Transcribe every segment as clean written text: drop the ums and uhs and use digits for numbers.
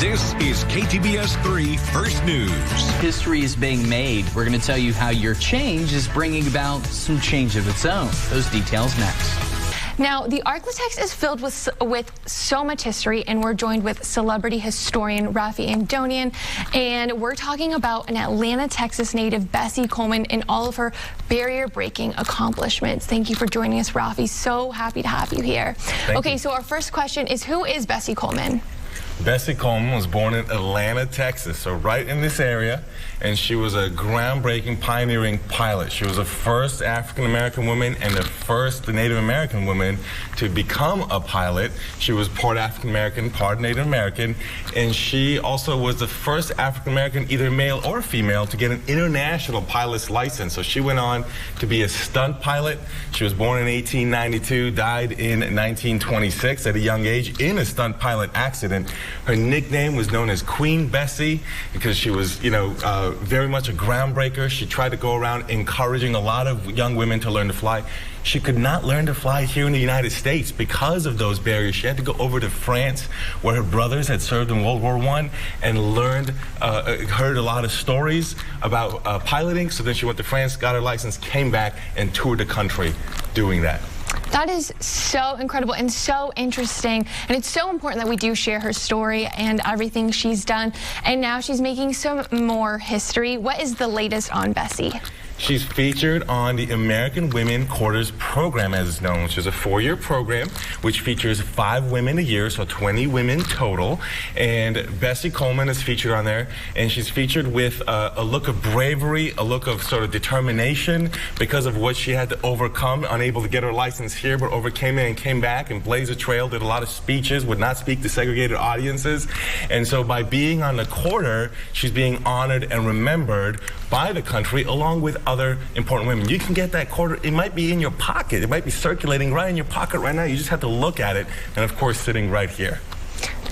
This is KTBS 3 First News. History is being made. We're going to tell you how your change is bringing about some change of its own. Those details next. Now, the Arklatex is filled with so much history, and we're joined with celebrity historian Raffi Andonian, and we're talking about an Atlanta, Texas native, Bessie Coleman, and all of her barrier-breaking accomplishments. Thank you for joining us, Raffi. So happy to have you here. Okay, so our first question is, who is Bessie Coleman? Bessie Coleman was born in Atlanta, Texas, so right in this area, and she was a groundbreaking, pioneering pilot. She was the first African-American woman and the first Native American woman to become a pilot. She was part African-American, part Native American, and she also was the first African-American, either male or female, to get an international pilot's license. So she went on to be a stunt pilot. She was born in 1892, died in 1926 at a young age in a stunt pilot accident. Her nickname was known as Queen Bessie because she was, very much a groundbreaker. She tried to go around encouraging a lot of young women to learn to fly. She could not learn to fly here in the United States because of those barriers. She had to go over to France, where her brothers had served in World War I, and heard a lot of stories about piloting. So then she went to France, got her license, came back, and toured the country doing that. That is so incredible and so interesting, and it's so important that we do share her story and everything she's done, and now she's making some more history. What is the latest on Bessie? She's featured on the American Women Quarters program, as it's known, which is a 4-year program which features 5 women a year, so 20 women total. And Bessie Coleman is featured on there, and she's featured with a look of bravery, a look of sort of determination because of what she had to overcome, unable to get her license here, but overcame it and came back and blazed a trail, did a lot of speeches, would not speak to segregated audiences. And so by being on the quarter, she's being honored and remembered by the country along with other important women. You can get that quarter. It might be in your pocket. It might be circulating right in your pocket right now. You just have to look at it, and of course sitting right here.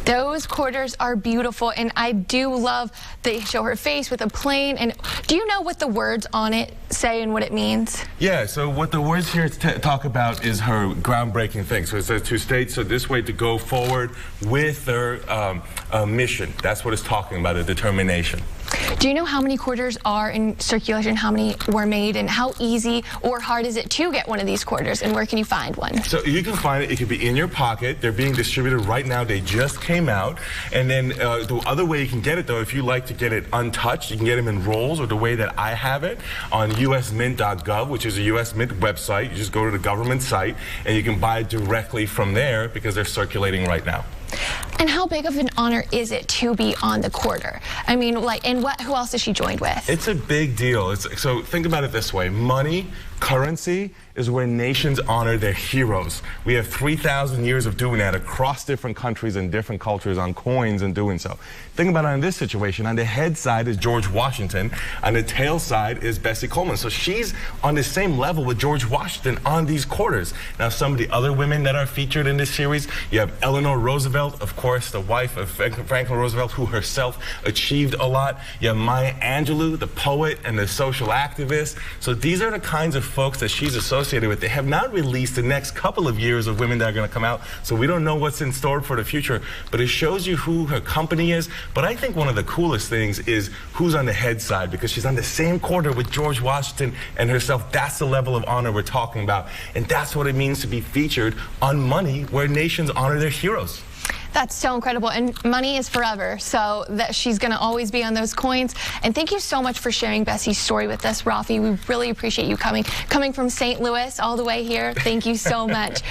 Those quarters are beautiful, and I do love they show her face with a plane. And do you know what the words on it say and what it means? Yeah, so what the words here talk about is her groundbreaking thing. So it says to state, so this way to go forward with their mission. That's what it's talking about, a determination. Do you know how many quarters are in circulation, how many were made, and how easy or hard is it to get one of these quarters, and where can you find one? So you can find it. It could be in your pocket. They're being distributed right now. They just came out. And then the other way you can get it, though, if you like to get it untouched, you can get them in rolls, or the way that I have it on usmint.gov, which is a U.S. Mint website. You just go to the government site, and you can buy it directly from there because they're circulating right now. And how big of an honor is it to be on the quarter? I mean, who else is she joined with? It's a big deal. So think about it this way. Money, currency, is where nations honor their heroes. We have 3,000 years of doing that across different countries and different cultures on coins and doing so. Think about it in this situation. On the head side is George Washington. On the tail side is Bessie Coleman. So she's on the same level with George Washington on these quarters. Now, some of the other women that are featured in this series, you have Eleanor Roosevelt, of course, the wife of Franklin Roosevelt, who herself achieved a lot. You have Maya Angelou, the poet and the social activist. So these are the kinds of folks that she's associated with. They have not released the next couple of years of women that are going to come out, so we don't know what's in store for the future, but it shows you who her company is. But I think one of the coolest things is who's on the head side, because she's on the same quarter with George Washington and herself. That's the level of honor we're talking about, and that's what it means to be featured on Money, where nations honor their heroes. That's so incredible, and money is forever, so that she's going to always be on those coins. And thank you so much for sharing Bessie's story with us, Raffi. We really appreciate you coming from St. Louis all the way here. Thank you so much.